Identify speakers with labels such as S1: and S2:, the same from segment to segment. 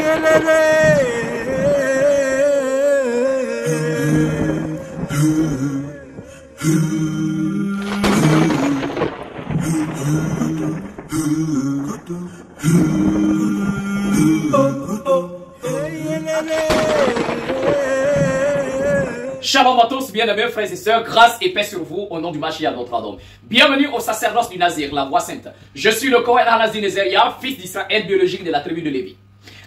S1: Shalom à tous, bien-aimés frères et sœurs, grâce et paix sur vous au nom du Mashiach notre Adon. Bienvenue au sacerdoce du Nazir, la voix sainte. Je suis le Kohen Hanazir Nezeria, fils d'Israël biologique de la tribu de Lévi.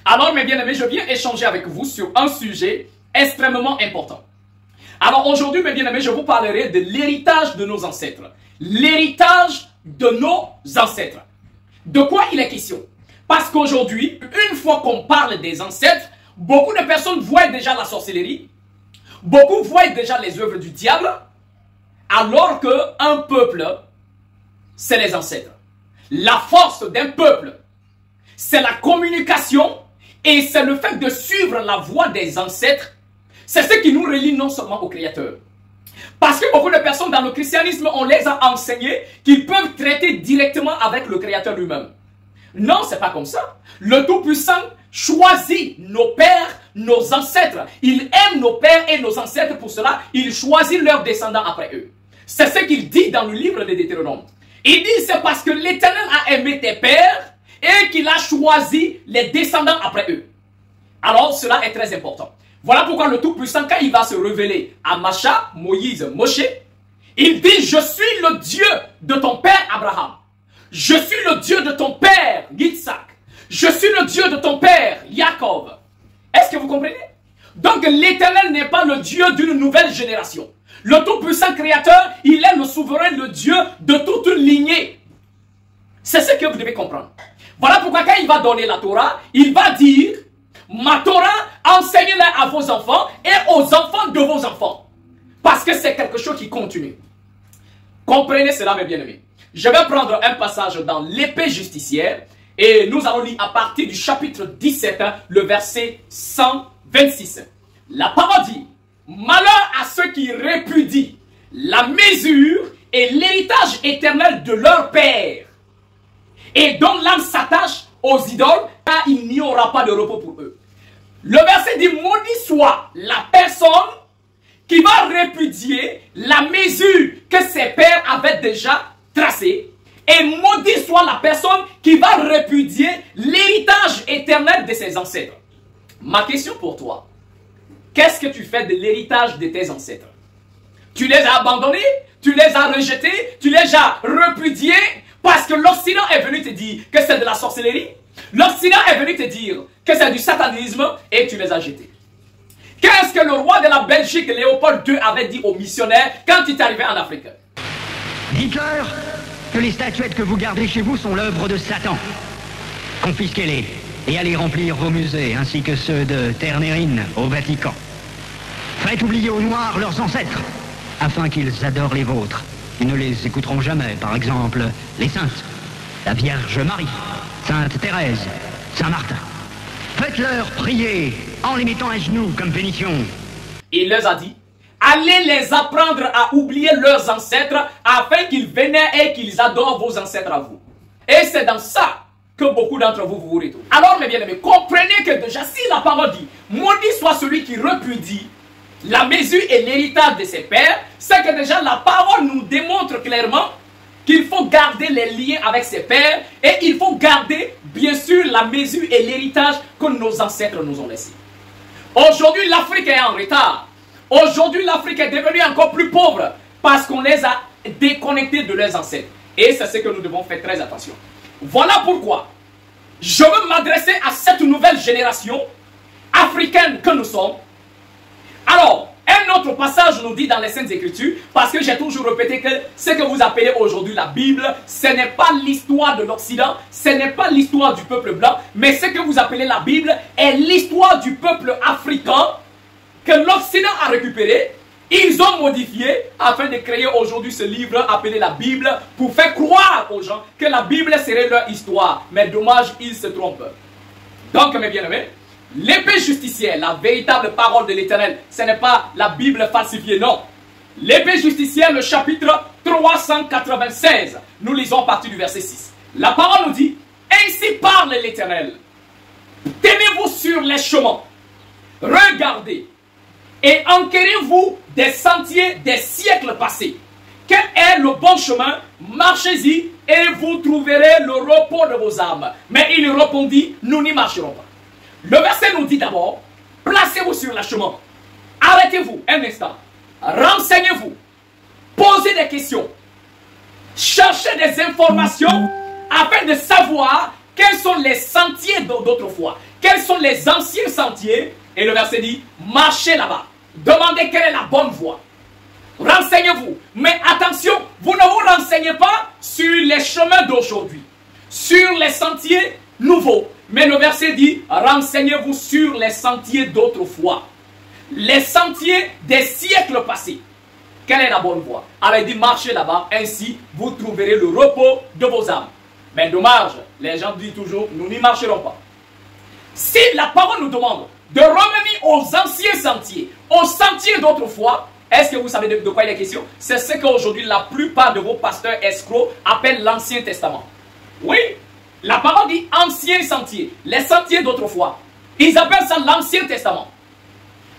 S1: Alors mes bien-aimés, je viens échanger avec vous sur un sujet extrêmement important. Alors aujourd'hui mes bien-aimés, je vous parlerai de l'héritage de nos ancêtres. L'héritage de nos ancêtres. De quoi il est question? Parce qu'aujourd'hui, une fois qu'on parle des ancêtres, beaucoup de personnes voient déjà la sorcellerie. Beaucoup voient déjà les œuvres du diable, alors qu'un peuple, c'est les ancêtres. La force d'un peuple, c'est la communication et c'est le fait de suivre la voie des ancêtres. C'est ce qui nous relie non seulement au Créateur. Parce que beaucoup de personnes dans le christianisme, on les a enseignés qu'ils peuvent traiter directement avec le Créateur lui-même. Non, c'est pas comme ça. Le Tout-Puissant choisit nos pères, nos ancêtres. Il aime nos pères et nos ancêtres, pour cela, il choisit leurs descendants après eux. C'est ce qu'il dit dans le livre de Deutéronome. Il dit, c'est parce que l'Éternel a aimé tes pères et qu'il a choisi les descendants après eux. Alors, cela est très important. Voilà pourquoi le Tout-Puissant, quand il va se révéler à Macha, Moïse, Moshe, il dit, je suis le Dieu de ton père Abraham. Je suis le Dieu de ton père, Yitzhak. Je suis le Dieu de ton père, Jacob. Est-ce que vous comprenez? Donc l'Éternel n'est pas le Dieu d'une nouvelle génération. Le Tout-Puissant Créateur, il est le souverain, le Dieu de toute une lignée. C'est ce que vous devez comprendre. Voilà pourquoi quand il va donner la Torah, il va dire, ma Torah, enseignez-la à vos enfants et aux enfants de vos enfants. Parce que c'est quelque chose qui continue. Comprenez cela, mes bien-aimés. Je vais prendre un passage dans l'épée justicière et nous allons lire à partir du chapitre 17, le verset 126. La parole dit, malheur à ceux qui répudient la mesure et l'héritage éternel de leur père et dont l'âme s'attache aux idoles, car il n'y aura pas de repos pour eux. Le verset dit, maudit soit la personne qui va répudier la mesure que ses pères avaient déjà tracé, et maudit soit la personne qui va répudier l'héritage éternel de ses ancêtres. Ma question pour toi, qu'est-ce que tu fais de l'héritage de tes ancêtres? Tu les as abandonnés, tu les as rejetés, tu les as répudiés parce que l'Occident est venu te dire que c'est de la sorcellerie. L'Occident est venu te dire que c'est du satanisme et tu les as jetés. Qu'est-ce que le roi de la Belgique, Léopold II, avait dit aux missionnaires quand il est arrivé en Afrique?
S2: Dites-leur que les statuettes que vous gardez chez vous sont l'œuvre de Satan. Confisquez-les et allez remplir vos musées, ainsi que ceux de Ternérine au Vatican. Faites oublier aux Noirs leurs ancêtres, afin qu'ils adorent les vôtres. Ils ne les écouteront jamais, par exemple, les saintes, la Vierge Marie, Sainte Thérèse, Saint Martin. Faites-leur prier en les mettant à genoux comme pénition.
S1: Il leur a dit, allez les apprendre à oublier leurs ancêtres afin qu'ils vénèrent et qu'ils adorent vos ancêtres à vous. Et c'est dans ça que beaucoup d'entre vous vous retrouvent. Alors mes bien-aimés, comprenez que déjà si la parole dit, maudit soit celui qui repudie la mesure et l'héritage de ses pères, c'est que déjà la parole nous démontre clairement qu'il faut garder les liens avec ses pères et il faut garder bien sûr la mesure et l'héritage que nos ancêtres nous ont laissé. Aujourd'hui l'Afrique est en retard. Aujourd'hui, l'Afrique est devenue encore plus pauvre parce qu'on les a déconnectés de leurs ancêtres. Et c'est ce que nous devons faire très attention. Voilà pourquoi je veux m'adresser à cette nouvelle génération africaine que nous sommes. Alors, un autre passage nous dit dans les Saintes Écritures, parce que j'ai toujours répété que ce que vous appelez aujourd'hui la Bible, ce n'est pas l'histoire de l'Occident, ce n'est pas l'histoire du peuple blanc, mais ce que vous appelez la Bible est l'histoire du peuple africain que l'Occident a récupéré, ils ont modifié afin de créer aujourd'hui ce livre appelé la Bible pour faire croire aux gens que la Bible serait leur histoire. Mais dommage, ils se trompent. Donc mes bien-aimés, l'épée justicière, la véritable parole de l'Éternel, ce n'est pas la Bible falsifiée, non. L'épée justicière, le chapitre 396, nous lisons à partir du verset 6. La parole nous dit, ainsi parle l'Éternel. Tenez-vous sur les chemins, regardez et enquérez-vous des sentiers des siècles passés. Quel est le bon chemin? Marchez-y et vous trouverez le repos de vos âmes. Mais il répondit, nous n'y marcherons pas. Le verset nous dit d'abord, placez-vous sur le chemin. Arrêtez-vous un instant. Renseignez-vous. Posez des questions. Cherchez des informations afin de savoir quels sont les sentiers d'autrefois. Quels sont les anciens sentiers. Et le verset dit, marchez là-bas. Demandez quelle est la bonne voie. Renseignez-vous. Mais attention, vous ne vous renseignez pas sur les chemins d'aujourd'hui, sur les sentiers nouveaux. Mais le verset dit, renseignez-vous sur les sentiers d'autrefois. Les sentiers des siècles passés. Quelle est la bonne voie? Alors il dit, marchez là-bas, ainsi vous trouverez le repos de vos âmes. Mais dommage, les gens disent toujours, nous n'y marcherons pas. Si la parole nous demande de revenir aux anciens sentiers, aux sentiers d'autrefois, est-ce que vous savez de quoi il est question? C'est ce qu'aujourd'hui la plupart de vos pasteurs escrocs appellent l'Ancien Testament. Oui, la parole dit anciens sentiers, les sentiers d'autrefois. Ils appellent ça l'Ancien Testament.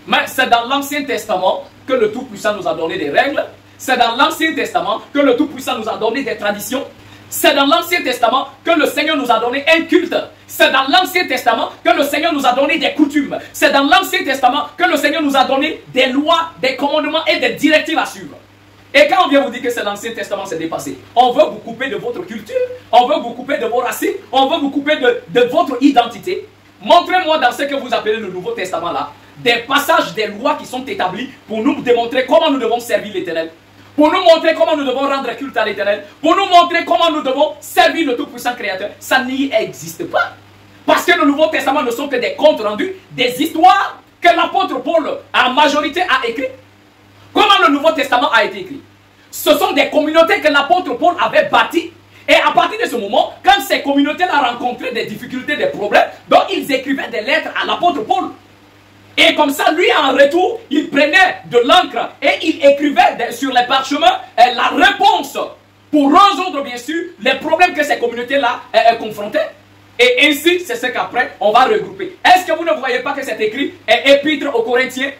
S1: Mais c'est dans l'Ancien Testament que le Tout-Puissant nous a donné des règles. C'est dans l'Ancien Testament que le Tout-Puissant nous a donné des traditions. C'est dans l'Ancien Testament que le Seigneur nous a donné un culte. C'est dans l'Ancien Testament que le Seigneur nous a donné des coutumes. C'est dans l'Ancien Testament que le Seigneur nous a donné des lois, des commandements et des directives à suivre. Et quand on vient vous dire que c'est l'Ancien Testament, c'est dépassé. On veut vous couper de votre culture. On veut vous couper de vos racines. On veut vous couper de votre identité. Montrez-moi dans ce que vous appelez le Nouveau Testament là, des passages, des lois qui sont établis pour nous démontrer comment nous devons servir l'Éternel. Pour nous montrer comment nous devons rendre culte à l'Éternel. Pour nous montrer comment nous devons servir le Tout-Puissant Créateur. Ça n'y existe pas. Parce que le Nouveau Testament ne sont que des comptes rendus, des histoires que l'apôtre Paul, en majorité, a écrites. Comment le Nouveau Testament a été écrit? Ce sont des communautés que l'apôtre Paul avait bâties. Et à partir de ce moment, quand ces communautés-là rencontraient des difficultés, des problèmes, donc ils écrivaient des lettres à l'apôtre Paul. Et comme ça, lui, en retour, il prenait de l'encre et il écrivait sur les parchemins la réponse pour résoudre, bien sûr, les problèmes que ces communautés-là confrontaient. Et ainsi, c'est ce qu'après, on va regrouper. Est-ce que vous ne voyez pas que c'est écrit épître aux Corinthiens,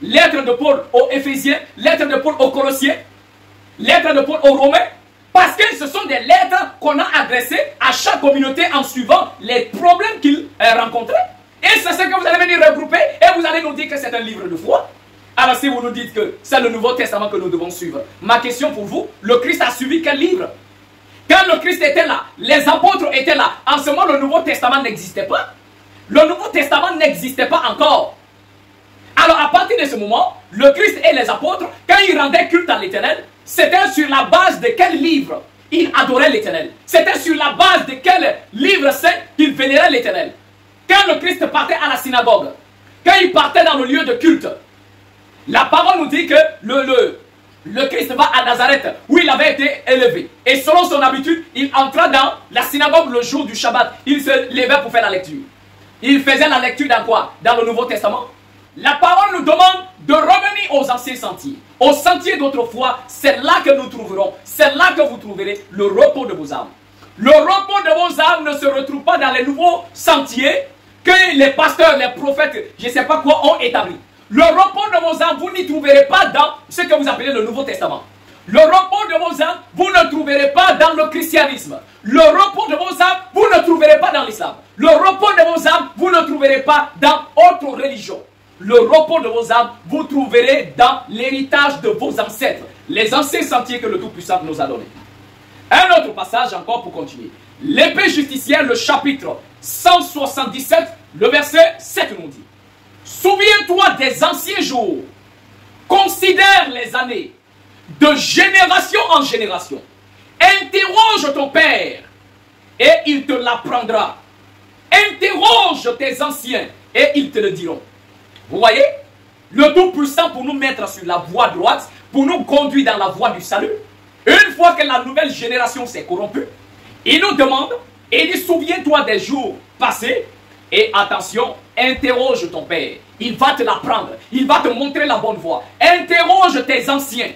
S1: lettre de Paul aux Éphésiens, lettre de Paul aux Colossiens, lettre de Paul aux Romains? Parce que ce sont des lettres qu'on a adressées à chaque communauté en suivant les problèmes qu'ils rencontraient. Et c'est ce que vous allez venir regrouper et vous allez nous dire que c'est un livre de foi. Alors si vous nous dites que c'est le Nouveau Testament que nous devons suivre, ma question pour vous, le Christ a suivi quel livre? Quand le Christ était là, les apôtres étaient là, en ce moment le Nouveau Testament n'existait pas. Le Nouveau Testament n'existait pas encore. Alors à partir de ce moment, le Christ et les apôtres, quand ils rendaient culte à l'Éternel, c'était sur la base de quel livre ils adoraient l'Éternel? C'était sur la base de quel livre saint qu'ils vénéraient l'Éternel? Quand le Christ partait à la synagogue, quand il partait dans le lieu de culte, la parole nous dit que le Christ va à Nazareth, où il avait été élevé. Et selon son habitude, il entra dans la synagogue le jour du Shabbat. Il se levait pour faire la lecture. Il faisait la lecture dans quoi? Dans le Nouveau Testament. La parole nous demande de revenir aux anciens sentiers. Aux sentiers d'autrefois, c'est là que nous trouverons, c'est là que vous trouverez le repos de vos âmes. Le repos de vos âmes ne se retrouve pas dans les nouveaux sentiers que les pasteurs, les prophètes, je ne sais pas quoi, ont établi. Le repos de vos âmes, vous n'y trouverez pas dans ce que vous appelez le Nouveau Testament. Le repos de vos âmes, vous ne trouverez pas dans le christianisme. Le repos de vos âmes, vous ne trouverez pas dans l'islam. Le repos de vos âmes, vous ne trouverez pas dans autre religion. Le repos de vos âmes, vous trouverez dans l'héritage de vos ancêtres. Les anciens sentiers que le Tout-Puissant nous a donnés. Un autre passage encore pour continuer. L'épée justicière, le chapitre 177, le verset 7 nous dit: souviens-toi des anciens jours, considère les années, de génération en génération. Interroge ton père, et il te l'apprendra. Interroge tes anciens, et ils te le diront. Vous voyez, le Tout-Puissant pour nous mettre sur la voie droite, pour nous conduire dans la voie du salut. Une fois que la nouvelle génération s'est corrompue, il nous demande, et il dit: souviens-toi des jours passés, et attention, interroge ton père. Il va te l'apprendre, il va te montrer la bonne voie. Interroge tes anciens,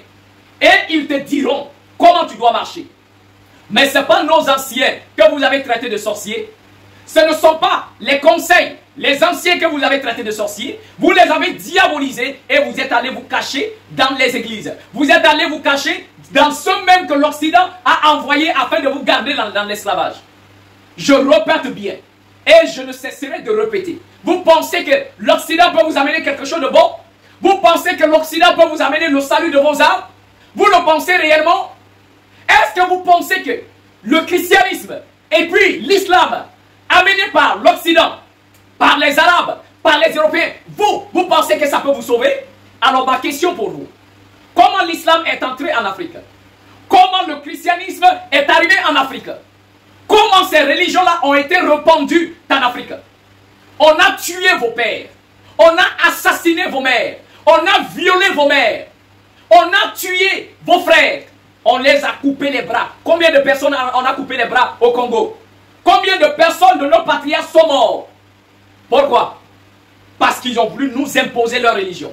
S1: et ils te diront comment tu dois marcher. Mais ce n'est pas nos anciens que vous avez traités de sorciers. Ce ne sont pas les conseils, les les anciens que vous avez traités de sorciers, vous les avez diabolisés et vous êtes allés vous cacher dans les églises. Vous êtes allés vous cacher dans ceux même que l'Occident a envoyé afin de vous garder dans l'esclavage. Je répète bien et je ne cesserai de répéter. Vous pensez que l'Occident peut vous amener quelque chose de bon? Vous pensez que l'Occident peut vous amener le salut de vos âmes? Vous le pensez réellement? Est-ce que vous pensez que le christianisme et puis l'islam amené par l'Occident, par les Arabes, par les Européens, vous pensez que ça peut vous sauver? Alors ma question pour vous, comment l'islam est entré en Afrique? Comment le christianisme est arrivé en Afrique? Comment ces religions-là ont été répandues en Afrique? On a tué vos pères, on a assassiné vos mères, on a violé vos mères, on a tué vos frères, on les a coupé les bras. Combien de personnes on a coupé les bras au Congo? Combien de personnes de nos patriarches sont morts? Pourquoi? Parce qu'ils ont voulu nous imposer leur religion.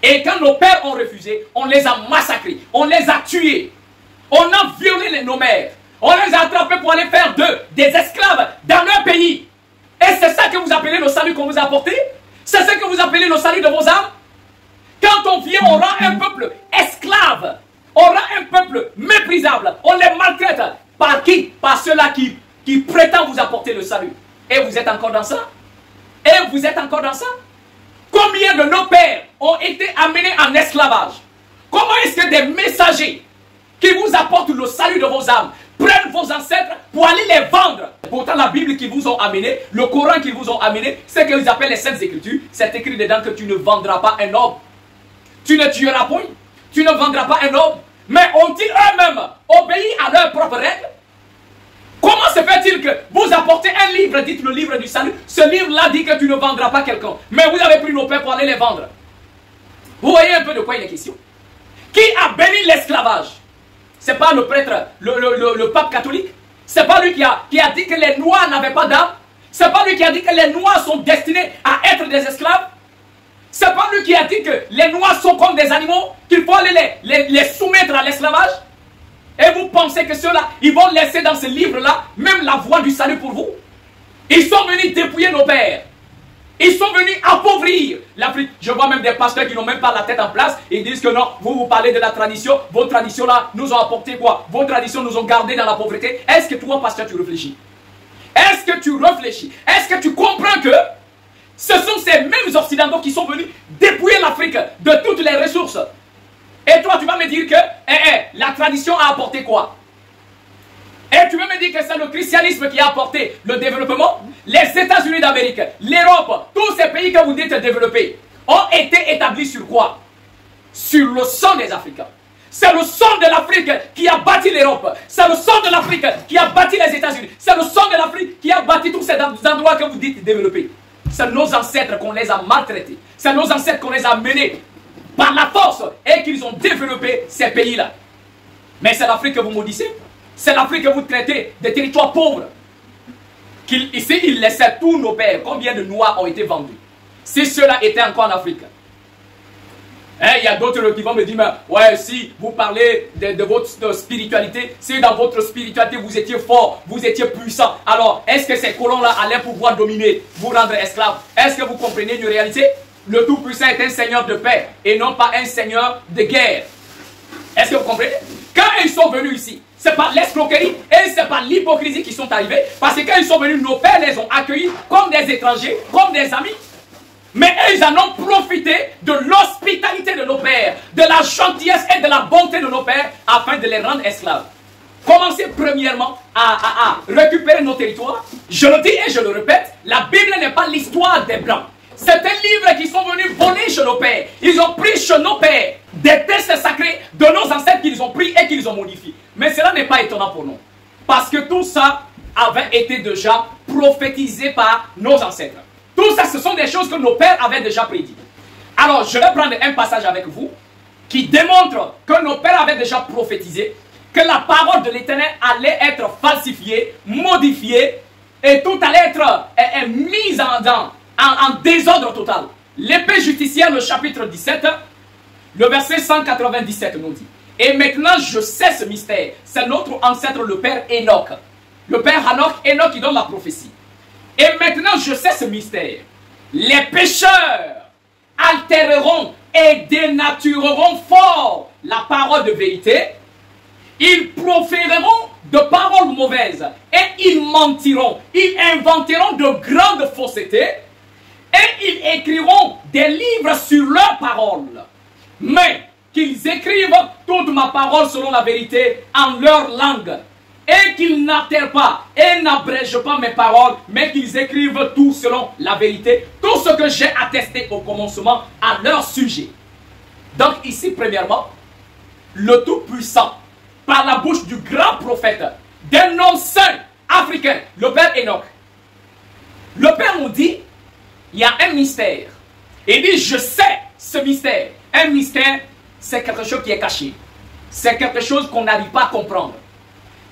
S1: Et quand nos pères ont refusé, on les a massacrés, on les a tués. On a violé nos mères. On les a attrapés pour aller faire d'eux des esclaves dans leur pays. Et c'est ça que vous appelez le salut qu'on vous a apporté? C'est ça que vous appelez le salut de vos âmes? Quand on vient, on rend un peuple esclave. On rend un peuple méprisable. On les maltraite. Par qui? Par ceux-là qui prétendent vous apporter le salut. Et vous êtes encore dans ça? Et vous êtes encore dans ça? Combien de nos pères ont été amenés en esclavage? Comment est-ce que des messagers qui vous apportent le salut de vos âmes prennent vos ancêtres pour aller les vendre? Pourtant la Bible qu'ils vous ont amené, le Coran qu'ils vous ont amené, c'est qu'ils appellent les Saintes Écritures. C'est écrit dedans que tu ne vendras pas un homme. Tu ne tueras point. Tu ne vendras pas un homme. Mais ont-ils eux-mêmes obéi à leurs propres règles? Comment se fait-il que vous apportez un livre, dites le livre du salut, ce livre-là dit que tu ne vendras pas quelqu'un, mais vous avez pris nos pères pour aller les vendre? Vous voyez un peu de quoi il est question? Qui a béni l'esclavage? C'est pas le prêtre, le pape catholique? C'est pas lui qui a dit que les Noirs n'avaient pas d'âme? C'est pas lui qui a dit que les Noirs sont destinés à être des esclaves? C'est pas lui qui a dit que les Noirs sont comme des animaux, qu'il faut aller les soumettre à l'esclavage? Et vous pensez que ceux-là, ils vont laisser dans ce livre-là même la voie du salut pour vous? Ils sont venus dépouiller nos pères. Ils sont venus appauvrir l'Afrique. Je vois même des pasteurs qui n'ont même pas la tête en place. Ils disent que non, vous parlez de la tradition. Vos traditions-là nous ont apporté quoi? Vos traditions nous ont gardés dans la pauvreté. Est-ce que toi, pasteur, tu réfléchis? Est-ce que tu réfléchis? Est-ce que tu comprends que ce sont ces mêmes Occidentaux qui sont venus dépouiller l'Afrique de toutes les ressources? Et toi, tu vas me dire que la tradition a apporté quoi? Et tu veux me dire que c'est le christianisme qui a apporté le développement? Les États-Unis d'Amérique, l'Europe, tous ces pays que vous dites développés, ont été établis sur quoi? Sur le sang des Africains. C'est le sang de l'Afrique qui a bâti l'Europe. C'est le sang de l'Afrique qui a bâti les États-Unis. C'est le sang de l'Afrique qui a bâti tous ces endroits que vous dites développés. C'est nos ancêtres qu'on les a maltraités. C'est nos ancêtres qu'on les a menés par la force et qu'ils ont développé ces pays-là. Mais c'est l'Afrique que vous maudissez. C'est l'Afrique que vous traitez de territoires pauvres. Ici, ils laissaient tous nos pères. Combien de Noirs ont été vendus? Si ceux-là étaient encore en Afrique. Il y a d'autres qui vont me dire, mais ouais, si vous parlez de votre spiritualité, si dans votre spiritualité vous étiez fort, vous étiez puissant, alors est-ce que ces colons-là allaient pouvoir dominer, vous rendre esclaves? Est-ce que vous comprenez une réalité? Le Tout-Puissant est un seigneur de paix et non pas un seigneur de guerre. Est-ce que vous comprenez? Quand ils sont venus ici, c'est par l'escroquerie et c'est par l'hypocrisie qu'ils sont arrivés. Parce que quand ils sont venus, nos pères les ont accueillis comme des étrangers, comme des amis. Mais ils en ont profité de l'hospitalité de nos pères, de la gentillesse et de la bonté de nos pères afin de les rendre esclaves. Commencez premièrement à récupérer nos territoires. Je le dis et je le répète, la Bible n'est pas l'histoire des Blancs. C'est un livre qui sont venus voler chez nos pères. Ils ont pris chez nos pères des textes sacrés de nos ancêtres qu'ils ont pris et qu'ils ont modifiés. Mais cela n'est pas étonnant pour nous. Parce que tout ça avait été déjà prophétisé par nos ancêtres. Tout ça, ce sont des choses que nos pères avaient déjà prédit. Alors, je vais prendre un passage avec vous qui démontre que nos pères avaient déjà prophétisé que la parole de l'Éternel allait être falsifiée, modifiée et tout allait être mis en désordre total. L'épée justicière, le chapitre 17, le verset 197 nous dit: et maintenant je sais ce mystère. C'est notre ancêtre, le père Enoch. Le père Enoch qui donne la prophétie. Et maintenant je sais ce mystère, les pécheurs altéreront et dénatureront fort la parole de vérité. Ils proféreront de paroles mauvaises et ils mentiront. Ils inventeront de grandes faussetés et ils écriront des livres sur leurs paroles. Mais qu'ils écrivent toute ma parole selon la vérité en leur langue et qu'ils n'altèrent pas et n'abrègent pas mes paroles, mais qu'ils écrivent tout selon la vérité, tout ce que j'ai attesté au commencement à leur sujet. Donc ici, premièrement, le Tout-Puissant, par la bouche du grand prophète, d'un homme saint, africain, le Père Enoch. Le Père nous dit, il y a un mystère. Il dit, je sais ce mystère. Un mystère, c'est quelque chose qui est caché. C'est quelque chose qu'on n'arrive pas à comprendre.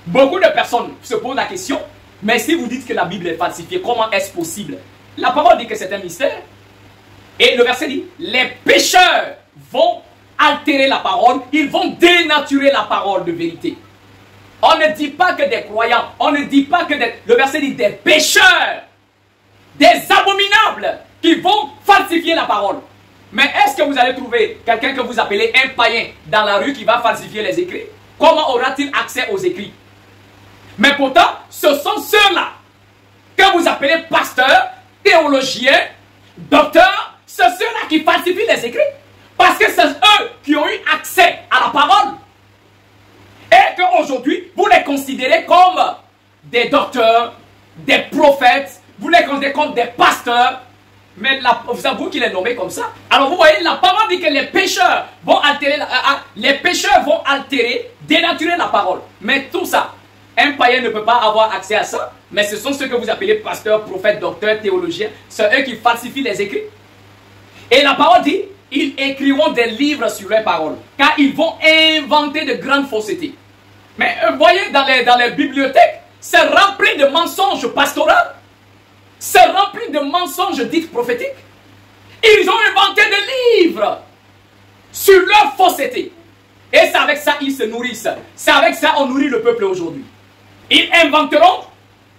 S1: Beaucoup de personnes se posent la question, mais si vous dites que la Bible est falsifiée, comment est-ce possible? La parole dit que c'est un mystère. Et le verset dit, les pécheurs vont altérer la parole, ils vont dénaturer la parole de vérité. On ne dit pas que des croyants, on ne dit pas que le verset dit des pécheurs, des abominables qui vont falsifier la parole. Mais est-ce que vous allez trouver quelqu'un que vous appelez un païen dans la rue qui va falsifier les écrits? Comment aura-t-il accès aux écrits? Mais pourtant, ce sont ceux-là que vous appelez pasteurs, théologiens, docteurs, c'est ceux-là qui falsifient les écrits. Parce que c'est eux qui ont eu accès à la parole. Et qu'aujourd'hui, vous les considérez comme des docteurs, des prophètes, vous les considérez comme des pasteurs. Mais c'est vous qui les nommez comme ça. Alors vous voyez, la parole dit que les pécheurs vont altérer, dénaturer la parole. Mais tout ça, un païen ne peut pas avoir accès à ça. Mais ce sont ceux que vous appelez pasteurs, prophètes, docteurs, théologiens. C'est eux qui falsifient les écrits. Et la parole dit, ils écriront des livres sur les paroles, car ils vont inventer de grandes faussetés. Mais vous voyez, dans les bibliothèques, c'est rempli de mensonges pastoraux, c'est rempli de mensonges dits prophétiques. Ils ont inventé des livres sur leurs faussetés. Et c'est avec ça qu'ils se nourrissent. C'est avec ça qu'on nourrit le peuple aujourd'hui. Ils inventeront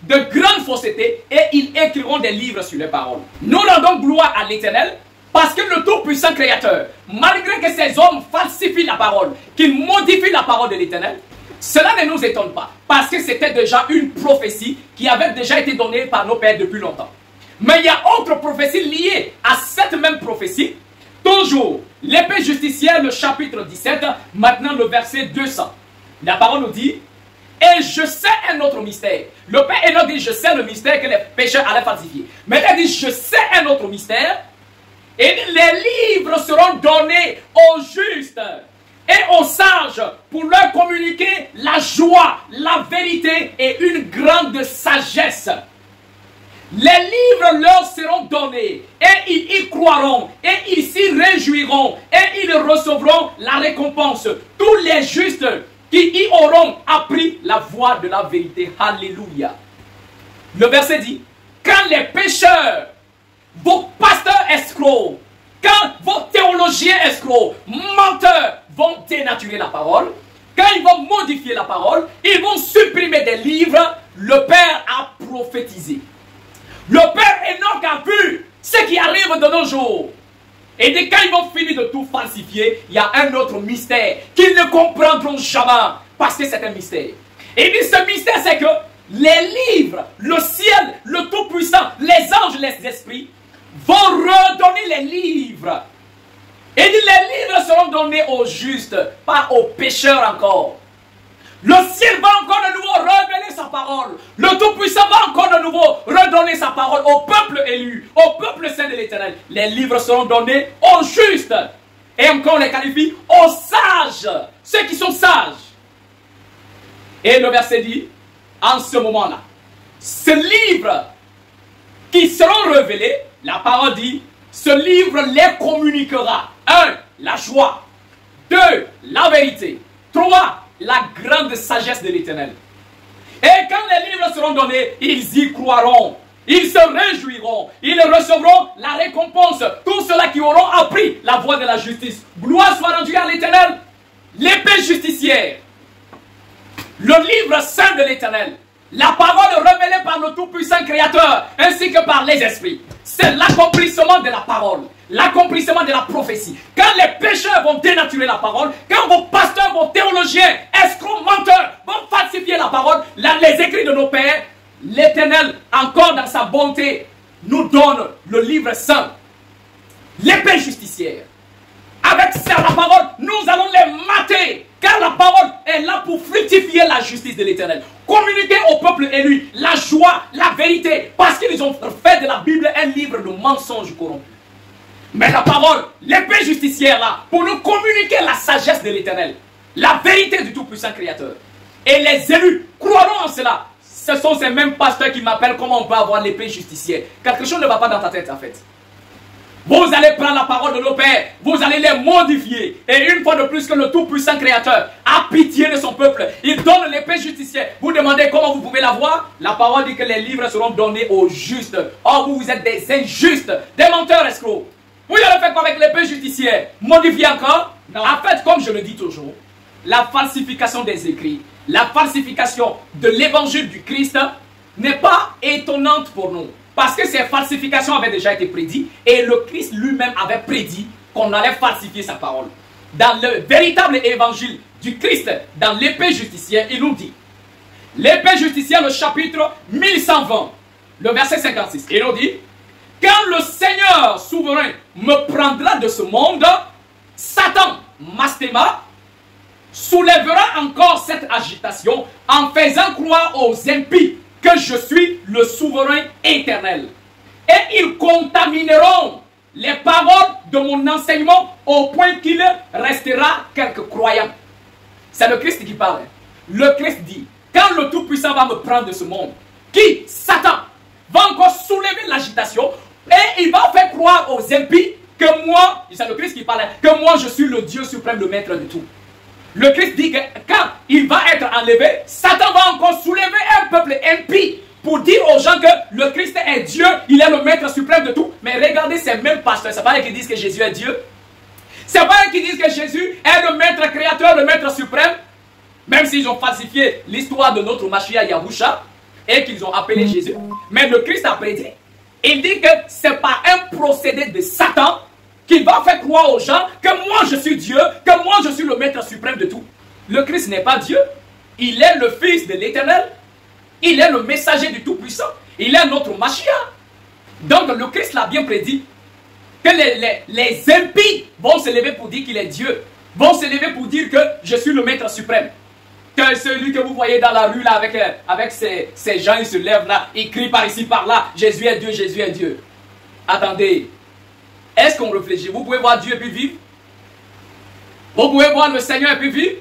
S1: de grandes faussetés et ils écriront des livres sur les paroles. Nous rendons gloire à l'Éternel. Parce que le Tout-Puissant Créateur, malgré que ces hommes falsifient la parole, qu'ils modifient la parole de l'Éternel, cela ne nous étonne pas. Parce que c'était déjà une prophétie qui avait déjà été donnée par nos pères depuis longtemps. Mais il y a autre prophétie liée à cette même prophétie. Toujours, l'épée justicière, le chapitre 17, maintenant le verset 200. La parole nous dit, et je sais un autre mystère. Le Père Enoch dit, je sais le mystère que les pécheurs allaient falsifier. Mais il dit, je sais un autre mystère. Et les livres seront donnés aux justes et aux sages pour leur communiquer la joie, la vérité et une grande sagesse. Les livres leur seront donnés et ils y croiront et ils s'y réjouiront et ils recevront la récompense. Tous les justes qui y auront appris la voie de la vérité. Alléluia. Le verset dit, quand les pécheurs, vos pasteurs escrocs, quand vos théologiens escrocs, menteurs, vont dénaturer la parole, quand ils vont modifier la parole, ils vont supprimer des livres, le Père a prophétisé. Le Père Enoch a vu ce qui arrive de nos jours. Et dès quand ils vont finir de tout falsifier, il y a un autre mystère qu'ils ne comprendront jamais, parce que c'est un mystère. Et puis ce mystère, c'est que les livres, le ciel, le Tout-Puissant, les anges, les esprits, vont redonner les livres. Et les livres seront donnés aux justes, pas aux pécheurs encore. Le ciel va encore de nouveau révéler sa parole. Le Tout-Puissant va encore de nouveau redonner sa parole au peuple élu, au peuple saint de l'Éternel. Les livres seront donnés aux justes. Et encore on les qualifie aux sages, ceux qui sont sages. Et le verset dit, en ce moment-là, ce livre qui seront révélés, la parole dit, ce livre les communiquera. 1. La joie. 2. La vérité. 3. La grande sagesse de l'Éternel. Et quand les livres seront donnés, ils y croiront. Ils se réjouiront. Ils recevront la récompense. Tous ceux-là qui auront appris la voie de la justice. Gloire soit rendue à l'Éternel. L'épée justicière. Le livre saint de l'Éternel. La parole révélée par le Tout-Puissant Créateur, ainsi que par les esprits. C'est l'accomplissement de la parole, l'accomplissement de la prophétie. Quand les pécheurs vont dénaturer la parole, quand vos pasteurs, vos théologiens, escrocs, menteurs vont falsifier la parole, les écrits de nos pères, l'Éternel, encore dans sa bonté, nous donne le livre saint, l'épée justicière. Avec ça, la parole, nous allons les mater. Car la parole est là pour fructifier la justice de l'Éternel. Communiquer au peuple élu la joie, la vérité. Parce qu'ils ont fait de la Bible un livre de mensonges corrompus. Mais la parole, l'épée justicière là, pour nous communiquer la sagesse de l'Éternel. La vérité du Tout-Puissant Créateur. Et les élus croiront en cela. Ce sont ces mêmes pasteurs qui m'appellent comment on peut avoir l'épée justicière. Quelque chose ne va pas dans ta tête en fait. Vous allez prendre la parole de nos pères, vous allez les modifier. Et une fois de plus que le Tout-Puissant Créateur a pitié de son peuple, il donne l'épée justicière. Vous demandez comment vous pouvez l'avoir? La parole dit que les livres seront donnés aux justes. Or vous, vous êtes des injustes, des menteurs escrocs. Vous allez faire quoi avec l'épée justicière? Modifier encore? Non. En fait, comme je le dis toujours, la falsification des écrits, la falsification de l'évangile du Christ n'est pas étonnante pour nous. Parce que ces falsifications avaient déjà été prédites et le Christ lui-même avait prédit qu'on allait falsifier sa parole. Dans le véritable évangile du Christ, dans l'épée justicière, il nous dit, l'épée justicière, le chapitre 1120, le verset 56, il nous dit, quand le Seigneur souverain me prendra de ce monde, Satan, Mastéma, soulèvera encore cette agitation en faisant croire aux impies que je suis le souverain éternel. Et ils contamineront les paroles de mon enseignement au point qu'il restera quelques croyants. C'est le Christ qui parle. Le Christ dit, quand le Tout-Puissant va me prendre de ce monde, qui, Satan, va encore soulever l'agitation et il va faire croire aux impies que moi, c'est le Christ qui parle, que moi je suis le Dieu suprême, le maître de tout. Le Christ dit que quand il va être enlevé, Satan va encore soulever un peuple impie pour dire aux gens que le Christ est Dieu, il est le maître suprême de tout. Mais regardez ces mêmes pasteurs, c'est pas eux qui disent que Jésus est Dieu. C'est pas eux qui disent que Jésus est le maître créateur, le maître suprême. Même s'ils ont falsifié l'histoire de notre Mashiach Yahusha et qu'ils ont appelé Jésus. Mais le Christ a prédit. Il dit que c'est par un procédé de Satan qu'il va faire croire aux gens que moi je suis Dieu, que moi je suis le maître suprême de tout. Le Christ n'est pas Dieu, il est le Fils de l'Éternel, il est le messager du Tout-Puissant, il est notre Mashiach. Donc le Christ l'a bien prédit, que les impies vont se lever pour dire qu'il est Dieu, vont se lever pour dire que je suis le maître suprême. Que celui que vous voyez dans la rue là avec ces gens, ils se lèvent là, ils crient par ici par là, Jésus est Dieu, Jésus est Dieu. Attendez. Est-ce qu'on réfléchit? Vous pouvez voir Dieu et puis vivre? Vous pouvez voir le Seigneur et puis vivre?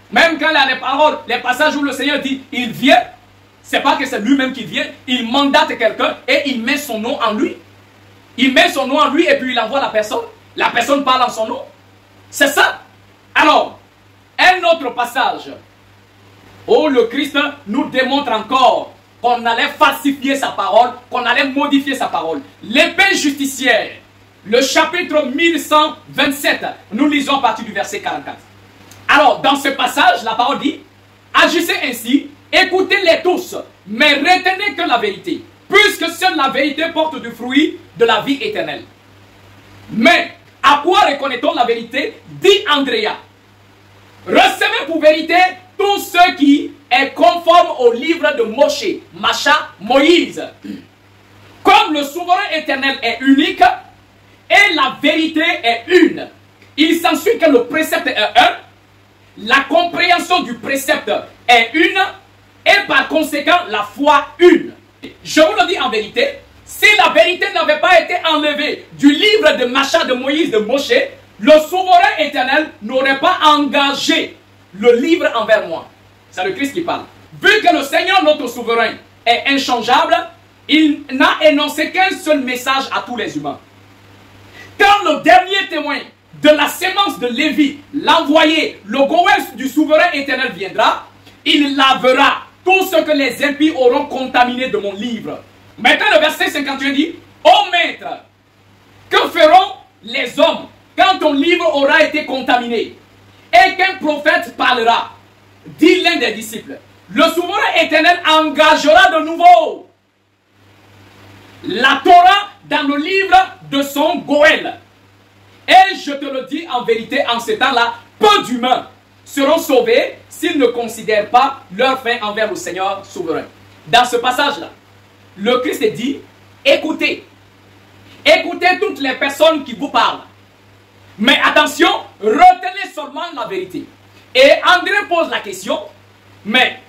S1: Même quand il y a les paroles, les passages où le Seigneur dit, il vient, c'est pas que c'est lui-même qui vient, il mandate quelqu'un et il met son nom en lui. Il met son nom en lui et puis il envoie la personne. La personne parle en son nom. C'est ça. Alors, un autre passage où le Christ nous démontre encore qu'on allait falsifier sa parole, qu'on allait modifier sa parole. L'épée justicière. Le chapitre 1127, nous lisons à partir du verset 44. Alors, dans ce passage, la parole dit, agissez ainsi, écoutez-les tous, mais retenez que la vérité, puisque seule la vérité porte du fruit de la vie éternelle. Mais, à quoi reconnaît-on la vérité? Dit Andrea. Recevez pour vérité tout ce qui est conforme au livre de Moshe, Macha, Moïse. Comme le souverain éternel est unique, et la vérité est une. Il s'ensuit que le précepte est un, la compréhension du précepte est une, et par conséquent, la foi une. Je vous le dis en vérité, si la vérité n'avait pas été enlevée du livre de Macha de Moïse de Moshe, le souverain éternel n'aurait pas engagé le livre envers moi. C'est le Christ qui parle. Vu que le Seigneur, notre souverain, est inchangeable, il n'a énoncé qu'un seul message à tous les humains. Quand le dernier témoin de la sémence de Lévi, l'envoyé, le Goël du souverain éternel viendra, il lavera tout ce que les impies auront contaminé de mon livre. Maintenant le verset 51 dit, ô maître, que feront les hommes quand ton livre aura été contaminé et qu'un prophète parlera? Dit l'un des disciples, le souverain éternel engagera de nouveau la Torah dans le livre de son Goël. Et je te le dis en vérité, en ce temps-là, peu d'humains seront sauvés s'ils ne considèrent pas leur fin envers le Seigneur souverain. Dans ce passage-là, le Christ dit, écoutez, écoutez toutes les personnes qui vous parlent. Mais attention, retenez seulement la vérité. Et André pose la question, mais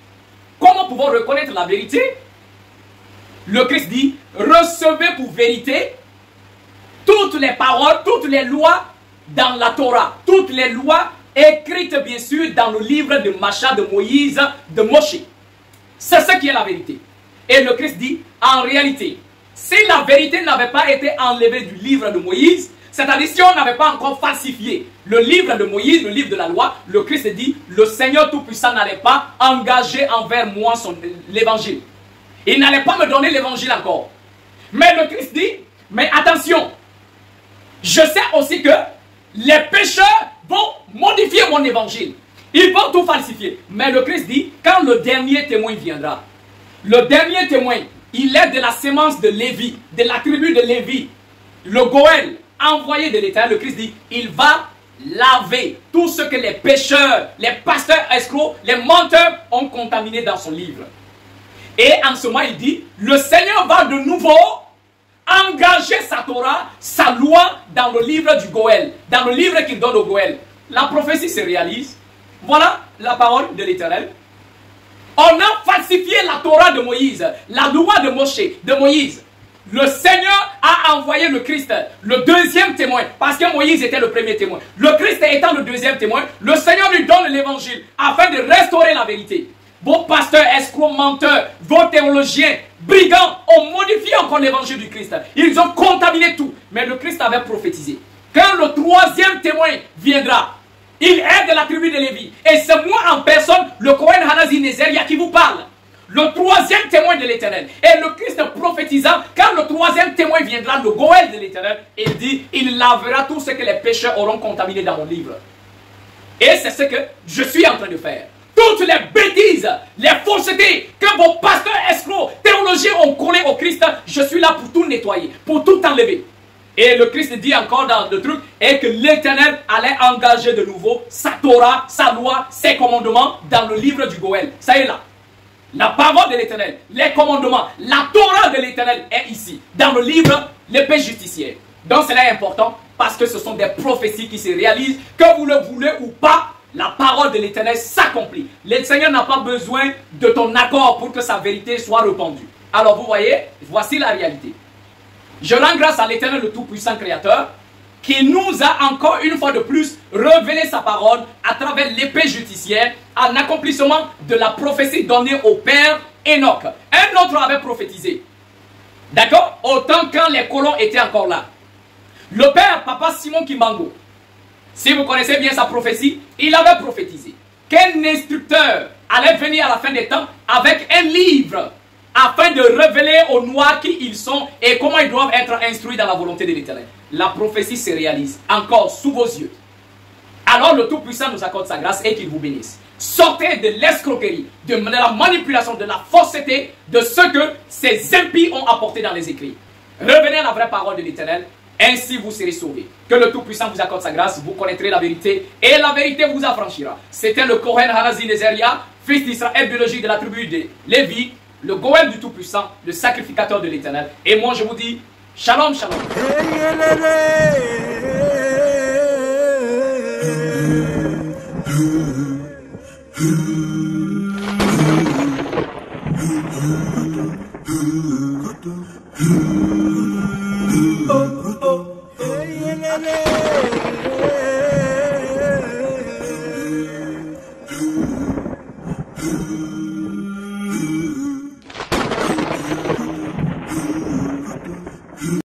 S1: comment pouvons reconnaître la vérité? Le Christ dit, recevez pour vérité toutes les paroles, toutes les lois dans la Torah, toutes les lois écrites bien sûr dans le livre de Macha, de Moïse, de Moshe. C'est ce qui est la vérité. Et le Christ dit, en réalité, si la vérité n'avait pas été enlevée du livre de Moïse, c'est-à-dire si on n'avait pas encore falsifié le livre de Moïse, le livre de la loi, le Christ dit, le Seigneur Tout-Puissant n'allait pas engager envers moi l'évangile. Il n'allait pas me donner l'évangile encore. Mais le Christ dit, mais attention, je sais aussi que les pécheurs vont modifier mon évangile. Ils vont tout falsifier. Mais le Christ dit, quand le dernier témoin viendra, le dernier témoin, il est de la sémence de Lévi, de la tribu de Lévi, le Goël, envoyé de l'Éternel. Le Christ dit, il va laver tout ce que les pécheurs, les pasteurs escrocs, les menteurs ont contaminé dans son livre. Et en ce moment, il dit, le Seigneur va de nouveau engager sa Torah, sa loi dans le livre du Goël, dans le livre qu'il donne au Goël. La prophétie se réalise. Voilà la parole de l'Éternel. On a falsifié la Torah de Moïse, la loi de Moshe, de Moïse. Le Seigneur a envoyé le Christ, le deuxième témoin, parce que Moïse était le premier témoin. Le Christ étant le deuxième témoin, le Seigneur lui donne l'évangile afin de restaurer la vérité. Vos pasteurs, escrocs, menteurs, vos théologiens, brigands ont modifié encore l'évangile du Christ. Ils ont contaminé tout. Mais le Christ avait prophétisé. Quand le troisième témoin viendra, il est de la tribu de Lévi. Et c'est moi en personne, le Kohen Hanazi Nezeria, qui vous parle. Le troisième témoin de l'Éternel. Et le Christ prophétisant, quand le troisième témoin viendra, le Goël de l'Éternel, il dit, il lavera tout ce que les pécheurs auront contaminé dans mon livre. Et c'est ce que je suis en train de faire. Toutes les bêtises, les faussetés que vos pasteurs escrocs, théologiens ont collées au Christ, je suis là pour tout nettoyer, pour tout enlever. Et le Christ dit encore dans le truc, et que l'Éternel allait engager de nouveau sa Torah, sa loi, ses commandements dans le livre du Goël. Ça y est là. La parole de l'Éternel, les commandements, la Torah de l'Éternel est ici, dans le livre l'épée justicière. Donc cela est important parce que ce sont des prophéties qui se réalisent, que vous le voulez ou pas. La parole de l'Éternel s'accomplit. Le Seigneur n'a pas besoin de ton accord pour que sa vérité soit répandue. Alors vous voyez, voici la réalité. Je rends grâce à l'Éternel, le Tout-Puissant Créateur, qui nous a encore une fois de plus révélé sa parole à travers l'épée justicière, en accomplissement de la prophétie donnée au Père Enoch. Un autre avait prophétisé. D'accord? Autant quand les colons étaient encore là. Le Père, Papa Simon Kimbangu, si vous connaissez bien sa prophétie, il avait prophétisé qu'un instructeur allait venir à la fin des temps avec un livre afin de révéler aux Noirs qui ils sont et comment ils doivent être instruits dans la volonté de l'Éternel. La prophétie se réalise encore sous vos yeux. Alors le Tout-Puissant nous accorde sa grâce et qu'il vous bénisse. Sortez de l'escroquerie, de la manipulation, de la fausseté, de ce que ces impies ont apporté dans les écrits. Revenez à la vraie parole de l'Éternel. Ainsi vous serez sauvés. Que le Tout-Puissant vous accorde sa grâce, vous connaîtrez la vérité et la vérité vous affranchira. C'était le Kohen Hanazi Nezeria, fils d'Israël biologique de la tribu de Lévi, le Goël du Tout-Puissant, le sacrificateur de l'Éternel. Et moi je vous dis, shalom, shalom. Hey,